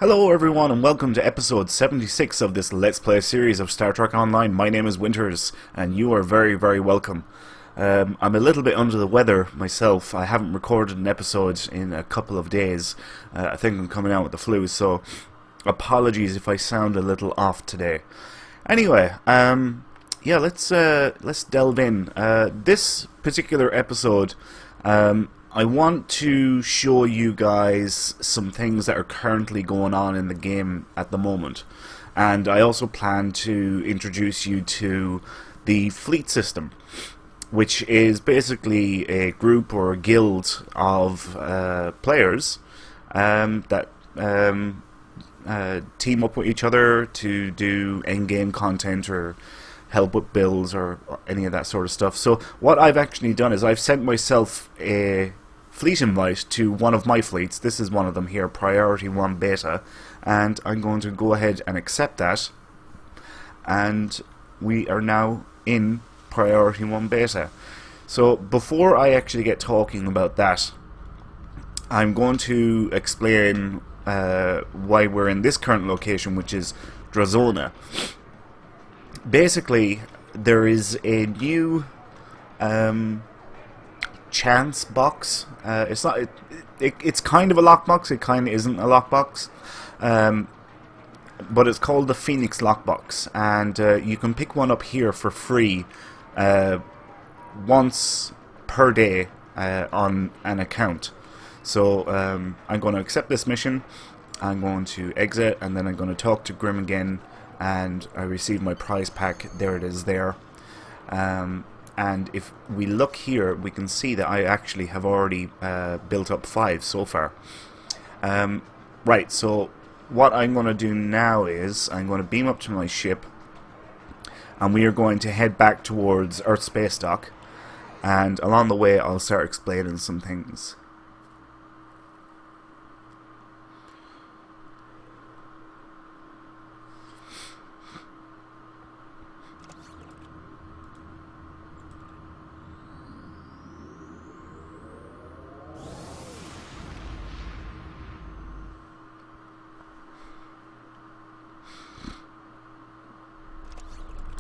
Hello everyone and welcome to episode 76 of this Let's Play series of Star Trek Online. My name is Winters and you are very welcome. I'm a little bit under the weather myself. I haven't recorded an episode in a couple of days. I think I'm coming out with the flu, so apologies if I sound a little off today. Anyway, yeah, let's delve in. This particular episode, I want to show you guys some things that are currently going on in the game at the moment. And I also plan to introduce you to the fleet system, which is basically a group or a guild of players that team up with each other to do endgame content or help with builds or any of that sort of stuff. So what I've actually done is I've sent myself a fleet invite to one of my fleets. This is one of them here, Priority 1 Beta, and I'm going to go ahead and accept that, and we are now in Priority 1 Beta. So before I actually get talking about that, I'm going to explain why we're in this current location, which is Drozona. Basically, there is a new chance box. It's not. It's kind of a lockbox. It kind of isn't a lockbox, but it's called the Phoenix Lockbox, and you can pick one up here for free once per day on an account. So I'm going to accept this mission. I'm going to exit, and then I'm going to talk to Grim again, and I receive my prize pack. There it is there. And if we look here, we can see that I actually have already built up 5 so far. Right, so what I'm going to do now is I'm going to beam up to my ship, and we are going to head back towards Earth Space Dock, and along the way I'll start explaining some things.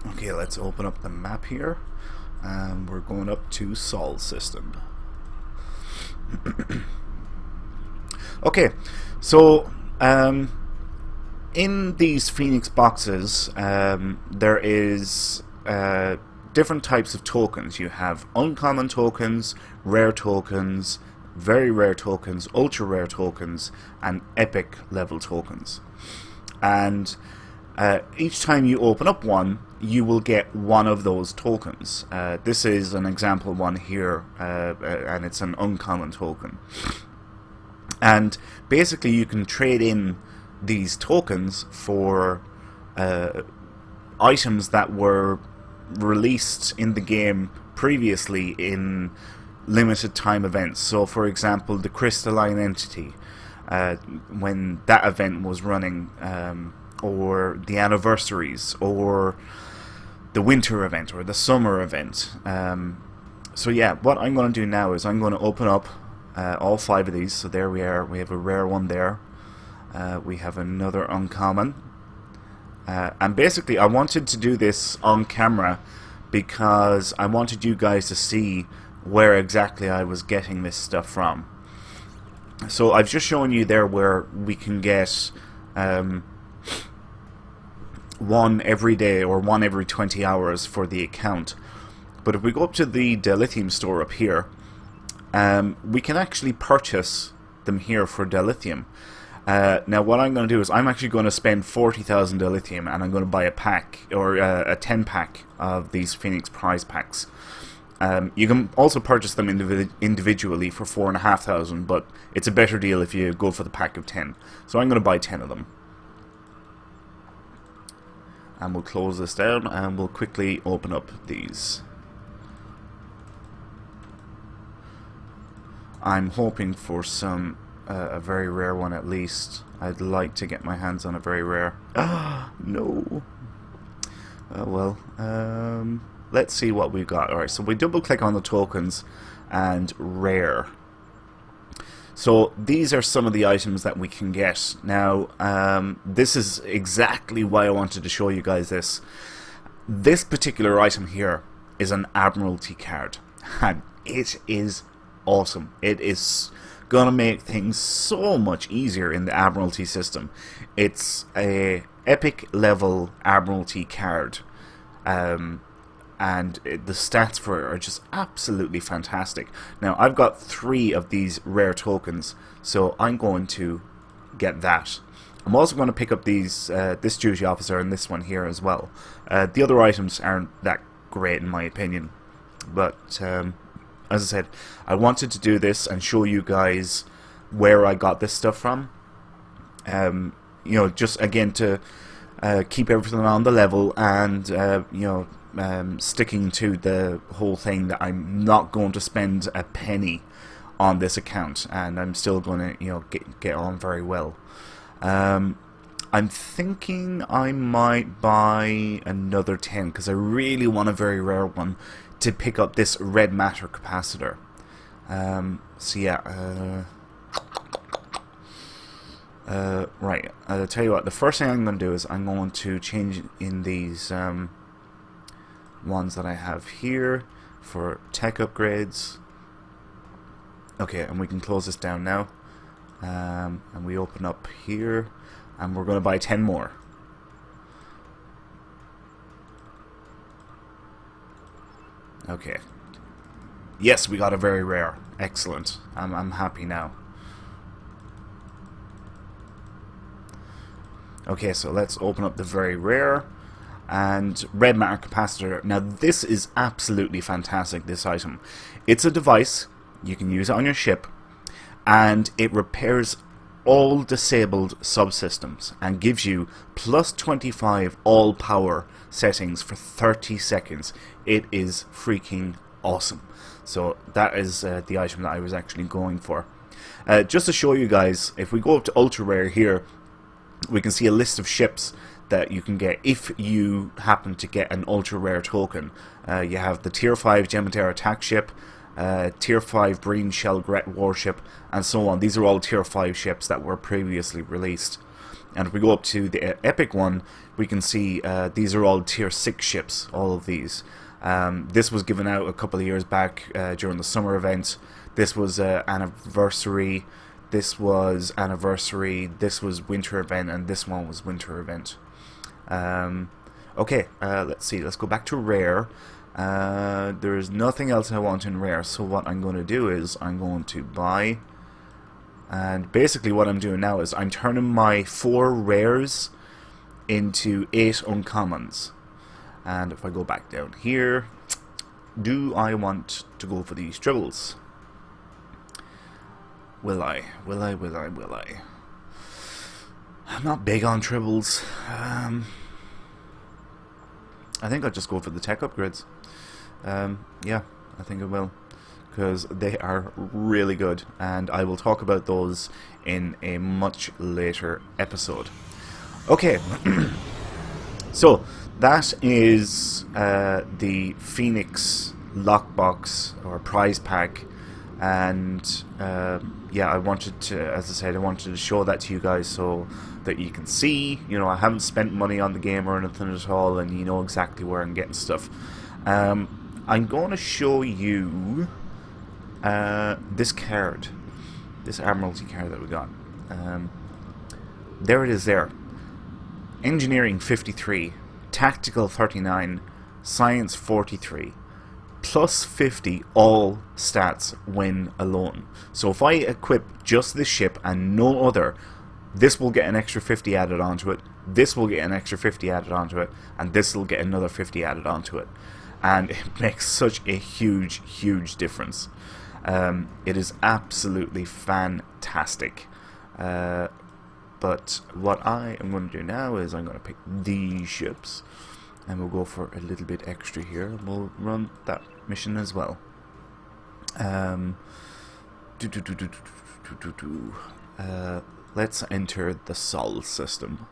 Okay, let's open up the map here, and we're going up to Sol System. Okay, so in these Phoenix boxes, there is different types of tokens. You have uncommon tokens, rare tokens, very rare tokens, ultra rare tokens, and epic level tokens. And each time you open up one, you will get one of those tokens. This is an example one here, and it's an uncommon token. And basically you can trade in these tokens for items that were released in the game previously in limited time events. So for example, the Crystalline Entity, when that event was running, or the anniversaries, or the winter event, or the summer event. So yeah, what I'm going to do now is I'm going to open up all 5 of these. So there we are. We have a rare one there. We have another uncommon. And basically I wanted to do this on camera because I wanted you guys to see where exactly I was getting this stuff from. So I've just shown you there where we can get one every day or one every 20 hours for the account. But if we go up to the dilithium store up here, we can actually purchase them here for dilithium. Now what I'm going to do is I'm actually going to spend 40,000 dilithium, and I'm going to buy a pack, or a 10 pack of these Phoenix prize packs. You can also purchase them individually for 4,500, but it's a better deal if you go for the pack of 10. So I'm going to buy 10 of them. And we'll close this down, and we'll quickly open up these. I'm hoping for some a very rare one at least. I'd like to get my hands on a very rare. Ah, no. Well, let's see what we've got. Alright, so we double click on the tokens and rare. So these are some of the items that we can get. Now, this is exactly why I wanted to show you guys this. This particular item here is an Admiralty card, and it is awesome. It is gonna make things so much easier in the Admiralty system. It's a epic level Admiralty card, and the stats for it are just absolutely fantastic. Now, I've got 3 of these rare tokens, so I'm going to get that. I'm also going to pick up these this duty officer and this one here as well. The other items aren't that great in my opinion, but as I said, I wanted to do this and show you guys where I got this stuff from. You know, just again to keep everything on the level, and you know, sticking to the whole thing that I'm not going to spend a penny on this account, and I'm still going to, you know, get on very well. I'm thinking I might buy another 10 because I really want a very rare one to pick up this red matter capacitor. So yeah, right, I'll tell you what, the first thing I'm going to do is I'm going to change in these ones that I have here for tech upgrades. Okay, and we can close this down now, and we open up here, and we're going to buy 10 more. Okay, yes, we got a very rare. Excellent. I'm happy now. Okay, so let's open up the very rare and red matter capacitor. Now this is absolutely fantastic, this item. It's a device, you can use it on your ship, and it repairs all disabled subsystems and gives you plus 25 all power settings for 30 seconds. It is freaking awesome. So that is the item that I was actually going for. Just to show you guys, if we go up to ultra rare here, we can see a list of ships that you can get if you happen to get an ultra rare token. You have the tier 5 Gematera attack ship, tier 5 Breen Shellgret warship, and so on. These are all tier 5 ships that were previously released. And if we go up to the epic one, we can see these are all tier 6 ships, all of these. This was given out a couple of years back during the summer event. This was anniversary. This was anniversary, this was winter event, and this one was winter event. Okay, let's see, let's go back to rare. There's nothing else I want in rare, so what I'm going to do is I'm going to buy, and basically what I'm doing now is I'm turning my 4 rares into 8 uncommons. And if I go back down here, do I want to go for these tribbles? Will I? Will I? Will I? Will I? I'm not big on tribbles. I think I'll just go for the tech upgrades. Yeah, I think I will, because they are really good, and I will talk about those in a much later episode. Okay, so that is the Phoenix lockbox or prize pack. And yeah, I wanted to, as I said, I wanted to show that to you guys so that you can see, you know, I haven't spent money on the game or anything at all, and you know exactly where I'm getting stuff. I'm going to show you this card, this Admiralty card that we got. There it is there. Engineering 53, Tactical 39, Science 43. Plus 50 all stats when alone. So if I equip just this ship and no other, this will get an extra 50 added onto it, this will get an extra 50 added onto it, and this will get another 50 added onto it. And it makes such a huge, huge difference. It is absolutely fantastic. But what I am going to do now is I'm going to pick these ships, and we'll go for a little bit extra here, and we'll run that mission as well. Let's enter the Sol system.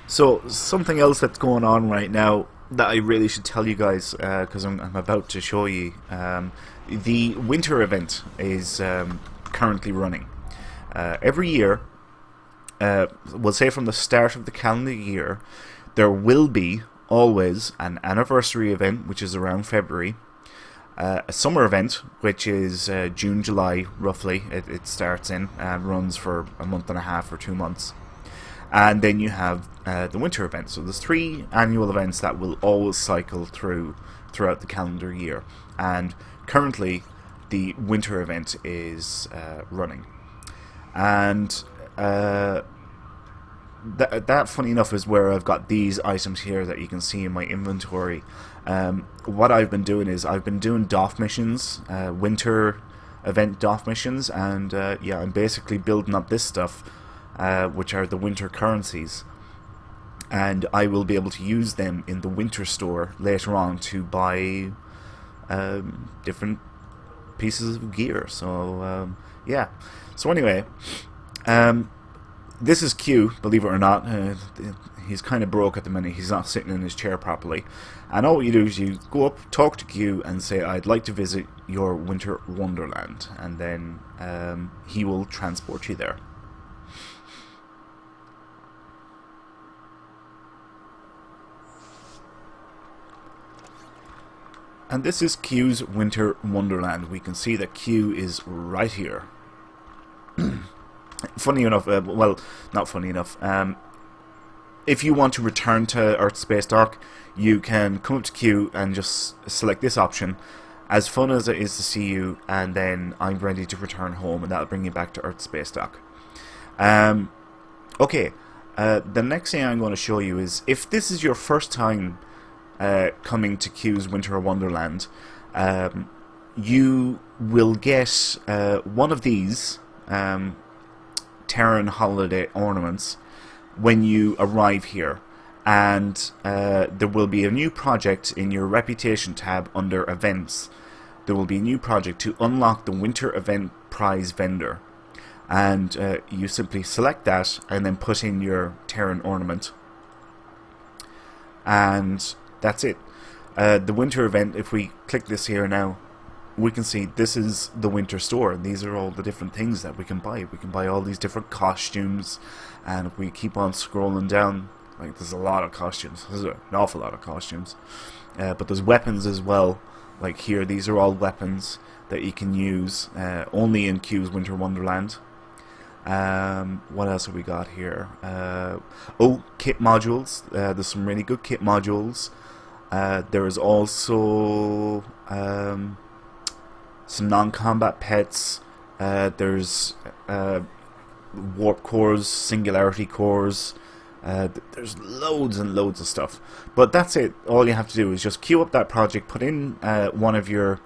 So something else that's going on right now that I really should tell you guys, because I'm about to show you. The winter event is currently running. Every year, we'll say from the start of the calendar year, there will be always an anniversary event, which is around February, a summer event, which is June, July, roughly. It starts in and runs for a month and a half or 2 months. And then you have the winter event. So there's 3 annual events that will always cycle throughout the calendar year. And currently, the winter event is running. And that, funny enough, is where I've got these items here that you can see in my inventory. What I've been doing is I've been doing DOF missions, winter event DOF missions, and yeah, I'm basically building up this stuff, which are the winter currencies, and I will be able to use them in the winter store later on to buy different pieces of gear. So yeah. So anyway, this is Q, believe it or not. He's kind of broke at the minute. He's not sitting in his chair properly. And all you do is you go up, talk to Q, and say, I'd like to visit your Winter Wonderland. And then he will transport you there. And this is Q's Winter Wonderland. We can see that Q is right here. Funny enough, well, not funny enough. If you want to return to Earth Space Dock, you can come up to Q and just select this option. As fun as it is to see you, and then I'm ready to return home, and that'll bring you back to Earth Space Dock. Okay, the next thing I'm going to show you is, if this is your first time coming to Q's Winter Wonderland, you will get one of these Terran holiday ornaments when you arrive here, and there will be a new project in your reputation tab under events. There will be a new project to unlock the winter event prize vendor, and you simply select that and then put in your Terran ornament, and that's it. The winter event, if we click this here now, we can see this is the winter store. These are all the different things that we can buy. We can buy all these different costumes, and if we keep on scrolling down, like, there's a lot of costumes. There's an awful lot of costumes. But there's weapons as well. Like here, these are all weapons that you can use only in Q's Winter Wonderland. What else have we got here? Oh, kit modules. There's some really good kit modules. There is also some non-combat pets. There's warp cores, singularity cores. There's loads and loads of stuff. But that's it. All you have to do is just queue up that project, put in one of your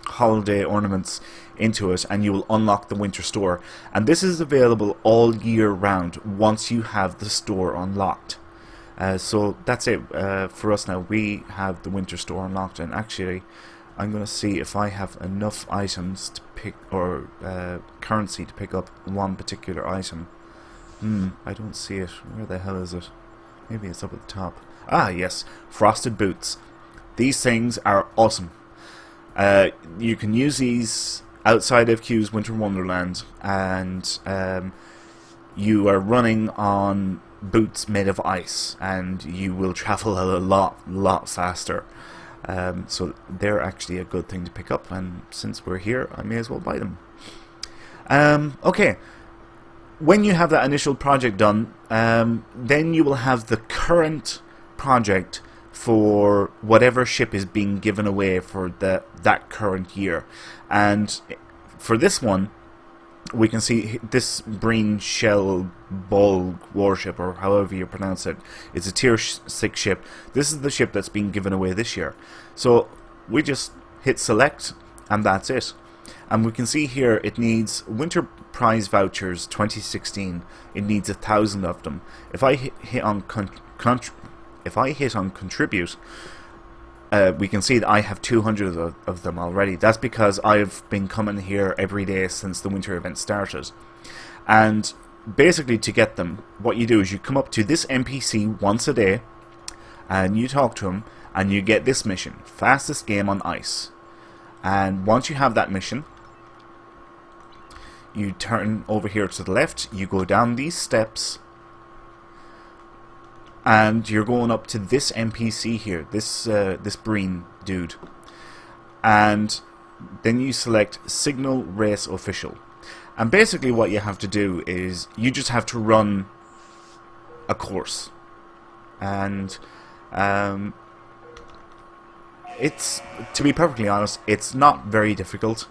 holiday ornaments into it, and you will unlock the winter store. And this is available all year round once you have the store unlocked. So that's it for us now. We have the winter store unlocked, and actually I'm going to see if I have enough items to pick, or currency to pick up one particular item. I don't see it. Where the hell is it? Maybe it's up at the top. Ah, yes. Frosted boots. These things are awesome. You can use these outside of Q's Winter Wonderland, and you are running on boots made of ice, and you will travel a lot faster. So they're actually a good thing to pick up, and since we're here, I may as well buy them. Okay. When you have that initial project done, then you will have the current project for whatever ship is being given away for that current year. And for this one, we can see this Breen Shell Ball warship, or however you pronounce it. It's a tier 6 ship. This is the ship that's being given away this year. So we just hit select, and that's it. And we can see here it needs Winter Prize Vouchers 2016. It needs 1,000 of them. If I hit on contribute, we can see that I have 200 of them already. That's because I've been coming here every day since the winter event started. And basically, to get them, what you do is you come up to this NPC once a day, and you talk to him, and you get this mission, fastest game on ice. And once you have that mission, you turn over here to the left, you go down these steps, and you're going up to this NPC here, this Breen dude. And then you select Signal Race Official. And basically what you have to do is you just have to run a course. And it's, to be perfectly honest, it's not very difficult.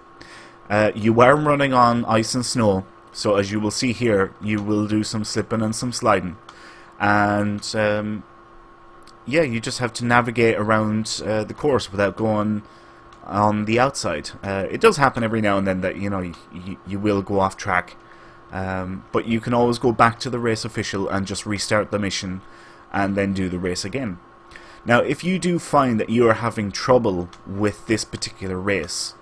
You are running on ice and snow, so as you will see here, you will do some slipping and some sliding. And yeah, you just have to navigate around the course without going on the outside. It does happen every now and then that you will go off track, but you can always go back to the race official and just restart the mission and then do the race again. Now, if you do find that you are having trouble with this particular race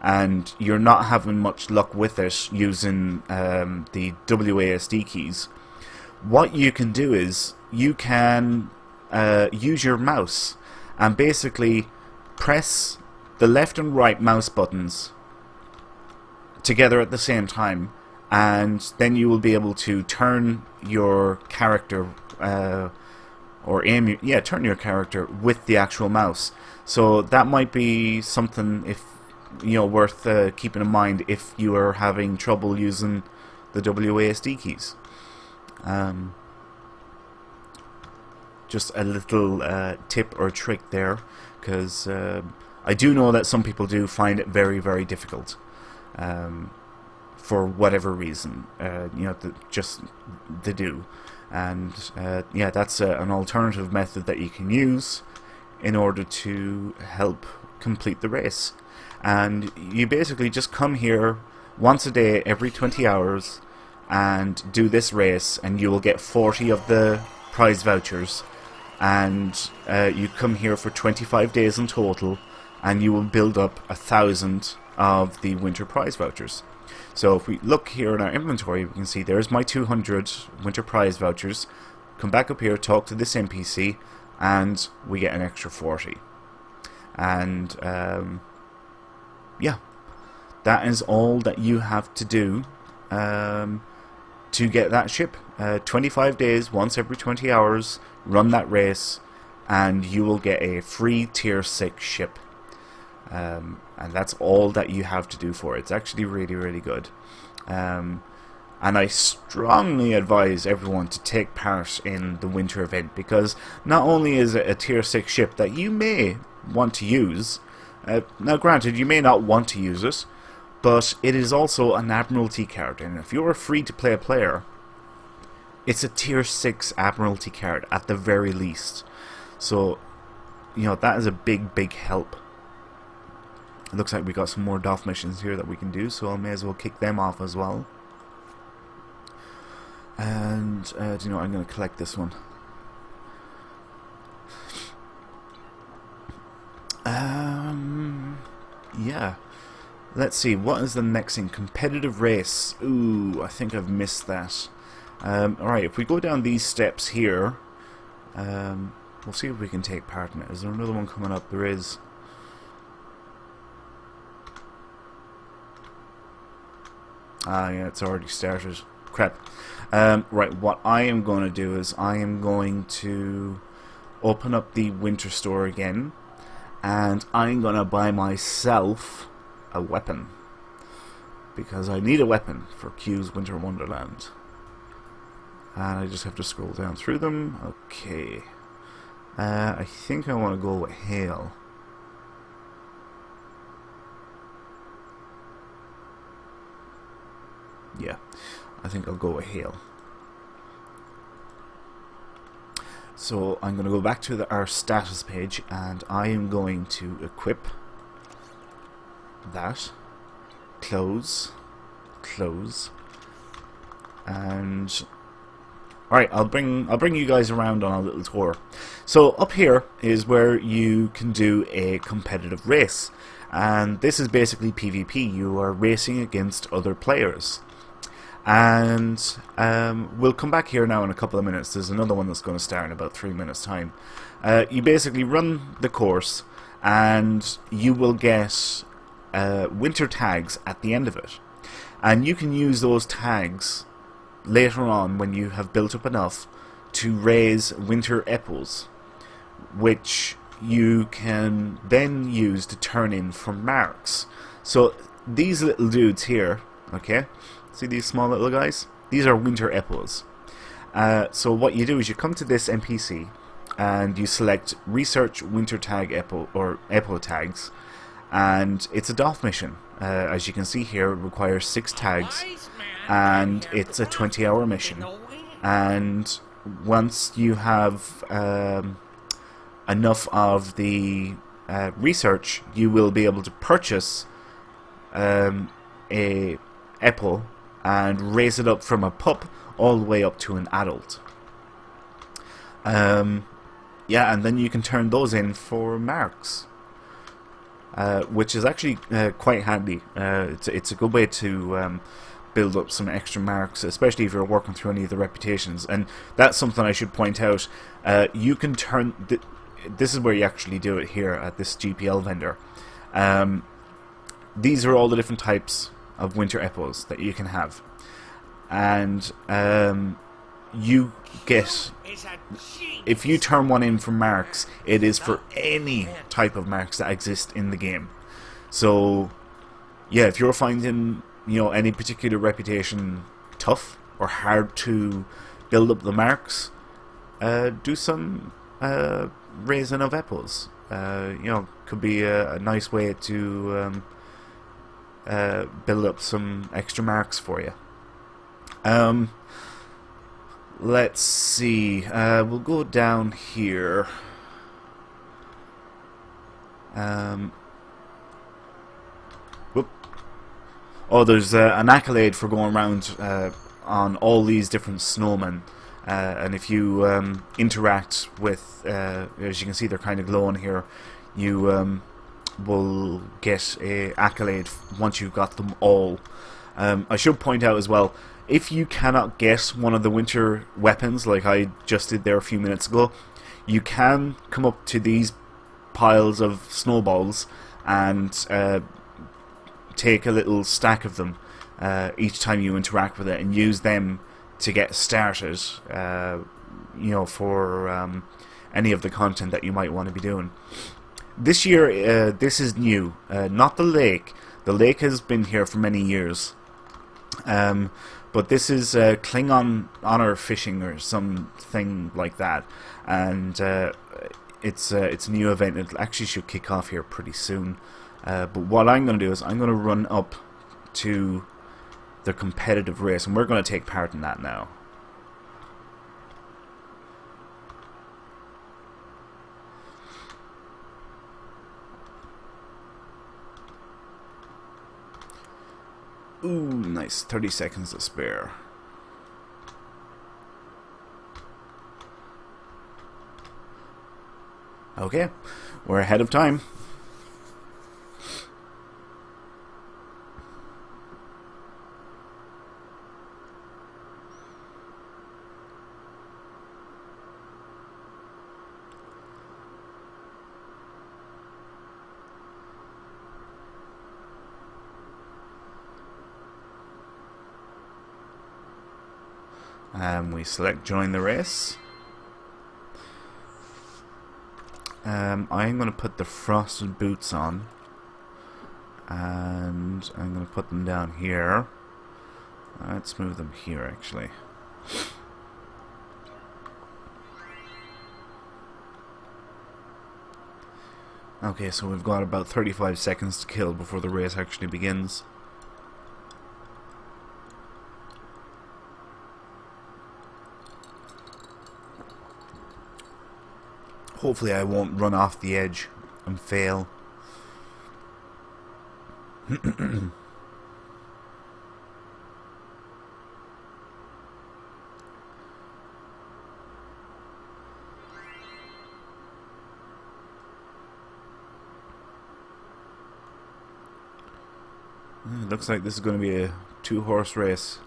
and you're not having much luck with it using the WASD keys, what you can do is you can use your mouse and basically press the left and right mouse buttons together at the same time, and then you will be able to turn your character or aim, turn your character with the actual mouse. So that might be something if worth keeping in mind if you are having trouble using the WASD keys. Just a little tip or trick there, because I do know that some people do find it very, very difficult for whatever reason. They do. And yeah, that's an alternative method that you can use in order to help complete the race. And you basically just come here once a day every 20 hours and do this race, and you will get 40 of the prize vouchers. And you come here for 25 days in total, and you will build up 1,000 of the winter prize vouchers. So if we look here in our inventory, we can see there's my 200 winter prize vouchers. Come back up here, talk to this NPC, and we get an extra 40. And yeah, that is all that you have to do to get that ship. 25 days, once every 20 hours, run that race, and you will get a free tier 6 ship. And that's all that you have to do for it. It's actually really, really good. And I strongly advise everyone to take part in the winter event, because not only is it a tier 6 ship that you may want to use, now granted you may not want to use it, but it is also an Admiralty card, and if you're a free-to-play player, it's a tier 6 Admiralty card at the very least. So, that is a big, big help. It looks like we got some more DOF missions here that we can do, so I may as well kick them off as well. And, do you know what, I'm going to collect this one. Yeah. Let's see, what is the next thing? Competitive race. Ooh, I think I've missed that. Alright, if we go down these steps here, we'll see if we can take part in it. Is there another one coming up? There is. Ah, yeah, it's already started. Crap. Right, what I am going to do is I am going to open up the winter store again, and I'm going to buy myself a weapon, because I need a weapon for Q's Winter Wonderland. And I just have to scroll down through them. Okay. I think I want to go with Hail. Yeah, I think I'll go with Hail. So I'm going to go back to our status page, and I am going to equip that, close, and alright, I'll bring you guys around on a little tour. So up here is where you can do a competitive race, and this is basically PvP. You are racing against other players, And we'll come back here now in a couple of minutes. There's another one that's going to start in about 3 minutes time. You basically run the course and you will get winter tags at the end of it, and you can use those tags later on when you have built up enough to raise winter apples, which you can then use to turn in for marks. So these little dudes here, okay, see these small little guys? These are winter apples. So what you do is you come to this NPC and you select research winter tag apple or apple tags, and it's a DOF mission. As you can see here, it requires 6 tags and it's a 20-hour mission. And once you have enough of the research, you will be able to purchase a apple and raise it up from a pup all the way up to an adult. Yeah, and then you can turn those in for marks, which is actually quite handy. It's a good way to build up some extra marks, especially if you're working through any of the reputations. And that's something I should point out. You can turn... This is where you actually do it here at this GPL vendor. These are all the different types of winter apples that you can have. And you get... If you turn one in for marks, it is for any type of marks that exist in the game. So, yeah, if you're finding, you know, any particular reputation tough or hard to build up the marks, do some raising of apples. You know, could be a nice way to build up some extra marks for you. Let's see. We'll go down here. Whoop. Oh, there's an accolade for going around on all these different snowmen. And if you interact with, as you can see, they're kind of glowing here, you will get a accolade once you've got them all. I should point out as well, if you cannot get one of the winter weapons, like I just did there a few minutes ago, you can come up to these piles of snowballs and take a little stack of them each time you interact with it, and use them to get started, you know, for any of the content that you might want to be doing. This year, this is new, not the lake. The lake has been here for many years. But this is Klingon honor fishing or something like that, and it's a new event. It actually should kick off here pretty soon. But what I'm going to do is I'm going to run up to the competitive race, and we're going to take part in that now. Ooh, nice. 30 seconds to spare. Okay, we're ahead of time. We select join the race. I'm going to put the frosted boots on, and I'm going to put them down here. Let's move them here actually. Okay, so we've got about 35 seconds to kill before the race actually begins. Hopefully I won't run off the edge and fail. It looks like this is going to be a 2-horse race.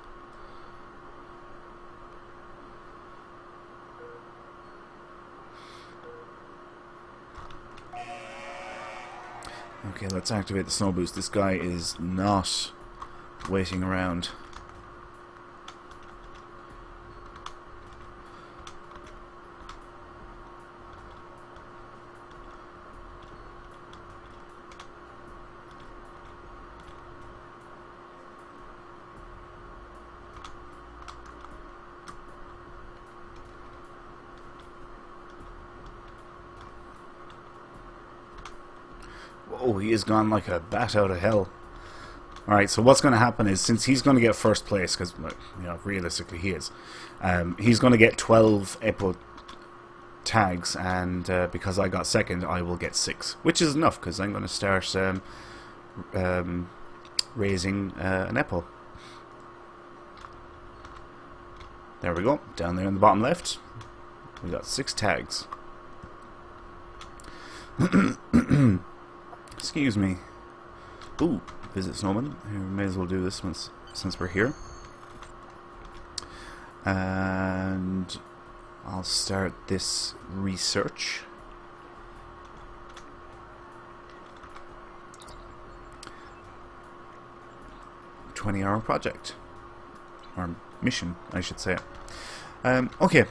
Okay, let's activate the snow boost. This guy is not waiting around. Oh, he has gone like a bat out of hell. Alright, so what's going to happen is, since he's going to get first place, because, you know, realistically he is, he's going to get 12 Epo tags, and because I got second, I will get 6. Which is enough, because I'm going to start raising an Epo. There we go, down there in the bottom left, we got 6 tags. Excuse me. Ooh, visit snowman. We may as well do this since we're here. And I'll start this research. $20-hour project. Or mission, I should say. Okay,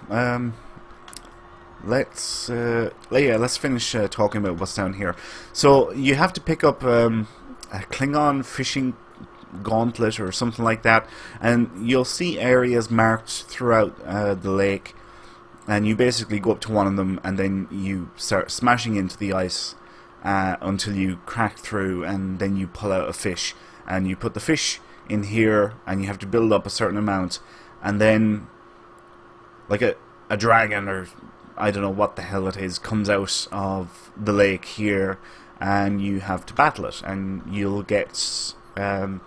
let's finish talking about what's down here. So you have to pick up a Klingon fishing gauntlet or something like that, and you'll see areas marked throughout the lake, and you basically go up to one of them and then you start smashing into the ice until you crack through, and then you pull out a fish, and you put the fish in here, and you have to build up a certain amount, and then like a dragon, or I don't know what the hell it is, comes out of the lake here, and you have to battle it, and you'll get some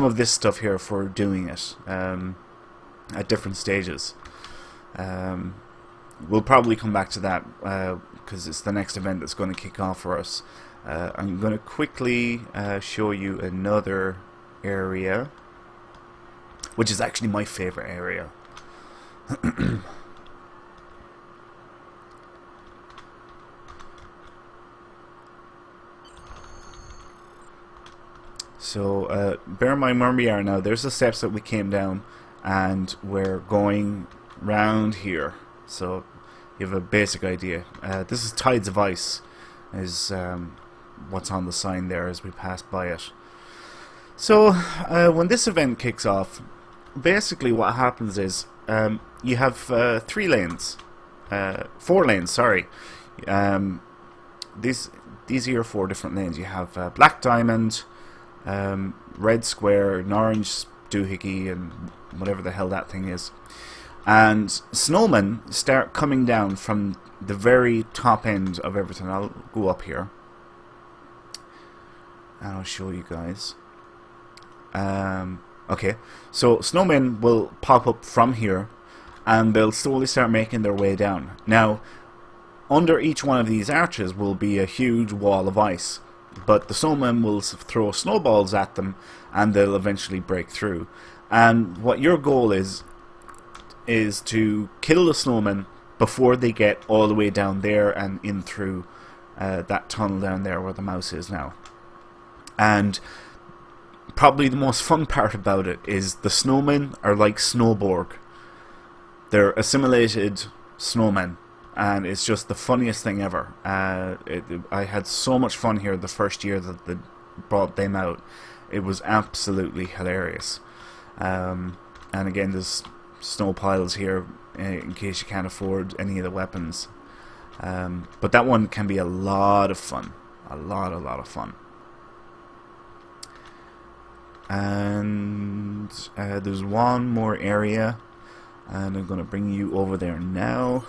of this stuff here for doing it at different stages. We'll probably come back to that because it's the next event that's going to kick off for us. I'm going to quickly show you another area, which is actually my favorite area. So bear in mind where we are now. There's the steps that we came down, and we're going round here. So you have a basic idea. This is Tides of Ice, is what's on the sign there as we pass by it. So when this event kicks off, basically what happens is you have 4 lanes, sorry. These are 4 different lanes. You have Black Diamond, Red Square, an Orange Doohickey, and whatever the hell that thing is. And snowmen start coming down from the very top end of everything. I'll go up here and I'll show you guys. Okay, so snowmen will pop up from here, and they'll slowly start making their way down. Now, under each one of these arches will be a huge wall of ice, but the snowmen will throw snowballs at them, and they'll eventually break through. And what your goal is to kill the snowmen before they get all the way down there and in through that tunnel down there where the mouse is now. And probably the most fun part about it is the snowmen are like Snowborg. They're assimilated snowmen, and it's just the funniest thing ever. I had so much fun here the first year that they brought them out. It was absolutely hilarious. And again, there's snow piles here in case you can't afford any of the weapons. But that one can be a lot of fun. A lot of fun. And there's one more area, and I'm going to bring you over there now.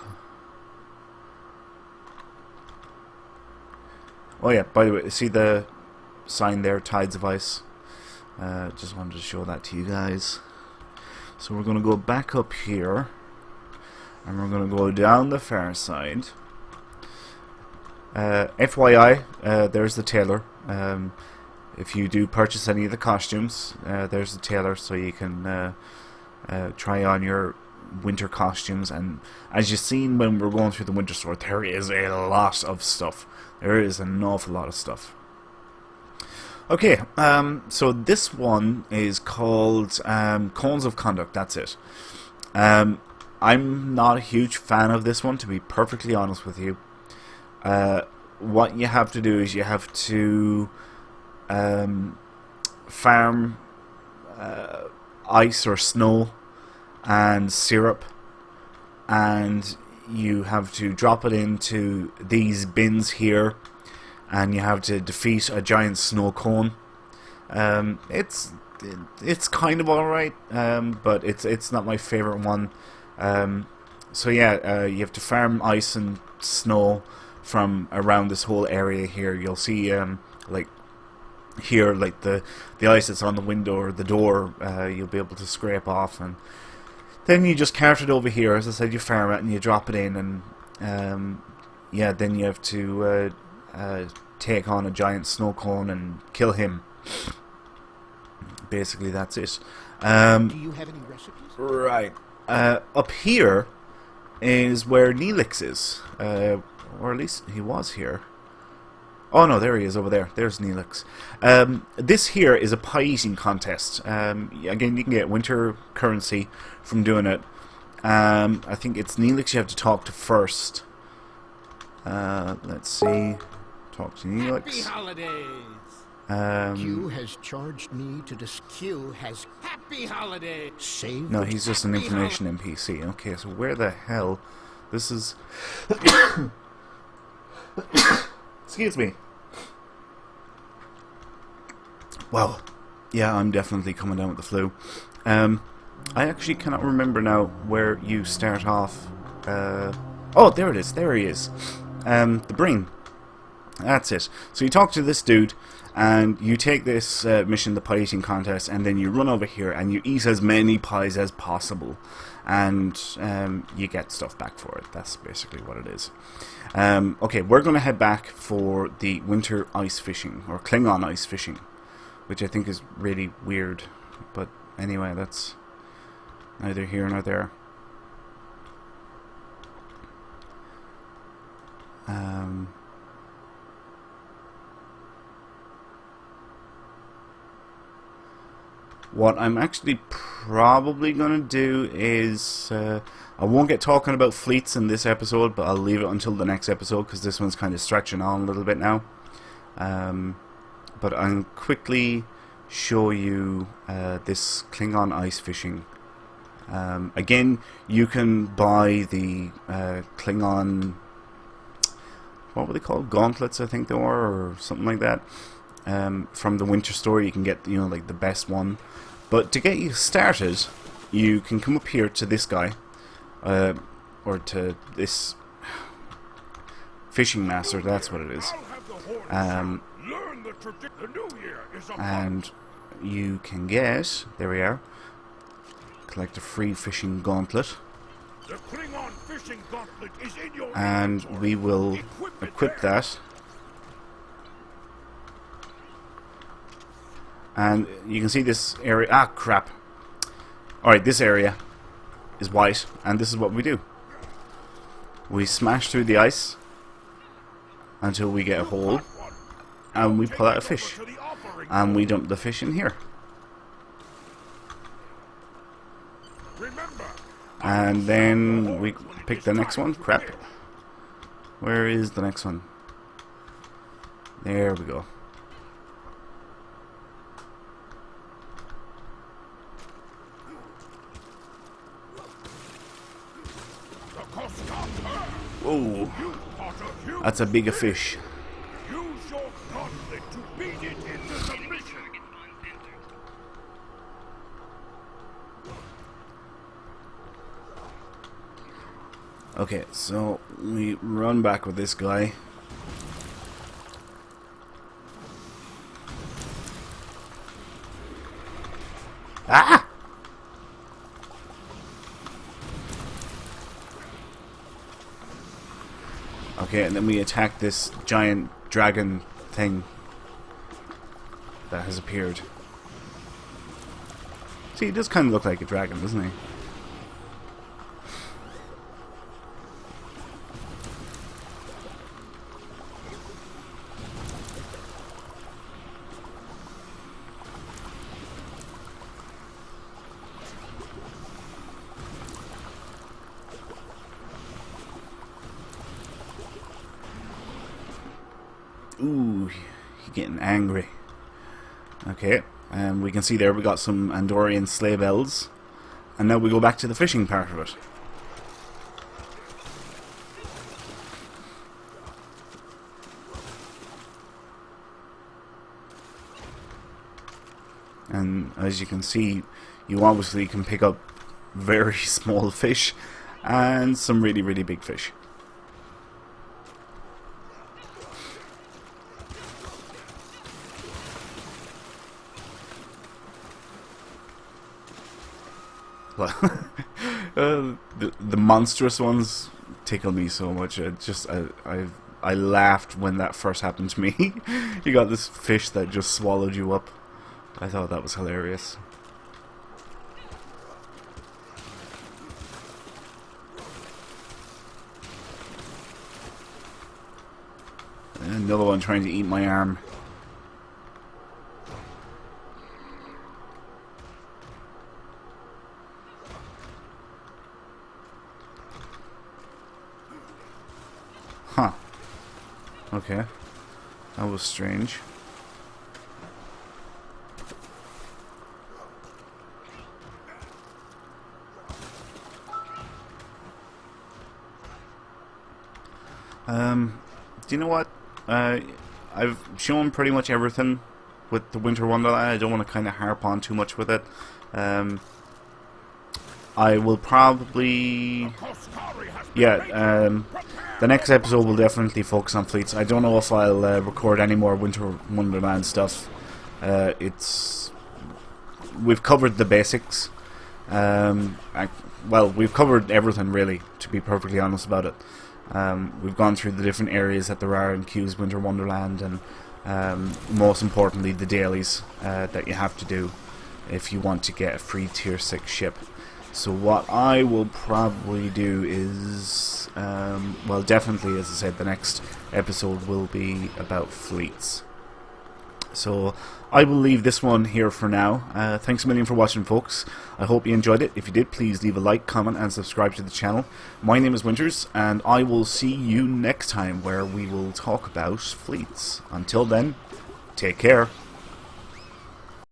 Oh yeah, by the way, see the sign there, Tides of Ice? Just wanted to show that to you guys. So we're going to go back up here, and we're going to go down the far side. FYI, there's the tailor. If you do purchase any of the costumes, there's the tailor, so you can try on your winter costumes. And as you've seen when we're going through the winter store, there is a lot of stuff. There is an awful lot of stuff. Okay, so this one is called Cones of Conduct, that's it. I'm not a huge fan of this one, to be perfectly honest with you. What you have to do is you have to farm ice or snow and syrup, and you have to drop it into these bins here, and you have to defeat a giant snow cone. It's kind of alright, but it's not my favorite one. So yeah, you have to farm ice and snow from around this whole area here. You'll see like here, like the ice that's on the window or the door, you'll be able to scrape off, and then you just cart it over here. As I said, you farm it and you drop it in, and yeah, then you have to take on a giant snow cone and kill him. Basically, that's it. Do you have any recipes? Right. Up here is where Neelix is. Or at least he was here. Oh no, there he is over there. There's Neelix. This here is a pie eating contest. Again, you can get winter currency from doing it. I think it's Neelix you have to talk to first. Let's see. Talk to Neelix. Happy holidays! Q has charged me to Q has happy holidays. Save no, he's just an information NPC. Okay, so where the hell? This is. Excuse me. Wow. Yeah, I'm definitely coming down with the flu. I actually cannot remember now where you start off. Oh, there it is. There he is. The brain. That's it. So you talk to this dude, and you take this mission, the pie eating contest, and then you run over here and you eat as many pies as possible, and you get stuff back for it. That's basically what it is. Okay, we're going to head back for the winter ice fishing, or Klingon ice fishing, which I think is really weird. But anyway, that's neither here nor there. What I'm actually probably going to do is, I won't get talking about fleets in this episode, but I'll leave it until the next episode, because this one's kind of stretching on a little bit now. But I'll quickly show you this Klingon ice fishing. Again, you can buy the Klingon, what were they called? Gauntlets, I think they were, or something like that. From the Winter Store, you can get, you know, like the best one. But to get you started, you can come up here to this guy, or to this fishing master. That's what it is. And you can get, there we are, collect a free fishing gauntlet. And we will equip that. And you can see this area. Ah, crap. Alright, this area is white, and this is what we do. We smash through the ice until we get a hole, and we pull out a fish. And we dump the fish in here. And then we pick the next one. Crap. Where is the next one? There we go. Whoa, that's a bigger fish. Okay, so we run back with this guy. Ah! Okay, and then we attack this giant dragon thing that has appeared. See, he does kind of look like a dragon, doesn't he? Ooh, he's getting angry. Okay, and we can see there we got some Andorian sleigh bells. And now we go back to the fishing part of it. And as you can see, you obviously can pick up very small fish and some really, really big fish. Well, the monstrous ones tickle me so much. I laughed when that first happened to me. You got this fish that just swallowed you up. I thought that was hilarious. Another one trying to eat my arm. Huh. Okay. That was strange. Do you know what? I've shown pretty much everything with the Winter Wonderland. I don't want to kind of harp on too much with it. I will probably... Yeah, the next episode will definitely focus on fleets. I don't know if I'll record any more Winter Wonderland stuff. We've covered the basics. Well, we've covered everything, really, to be perfectly honest about it. We've gone through the different areas that there are in Q's Winter Wonderland, and most importantly the dailies that you have to do if you want to get a free tier 6 ship. So what I will probably do is, well, definitely, as I said, the next episode will be about fleets. So I will leave this one here for now. Thanks a million for watching, folks. I hope you enjoyed it. If you did, please leave a like, comment and subscribe to the channel. My name is Winters, and I will see you next time where we will talk about fleets. Until then, take care.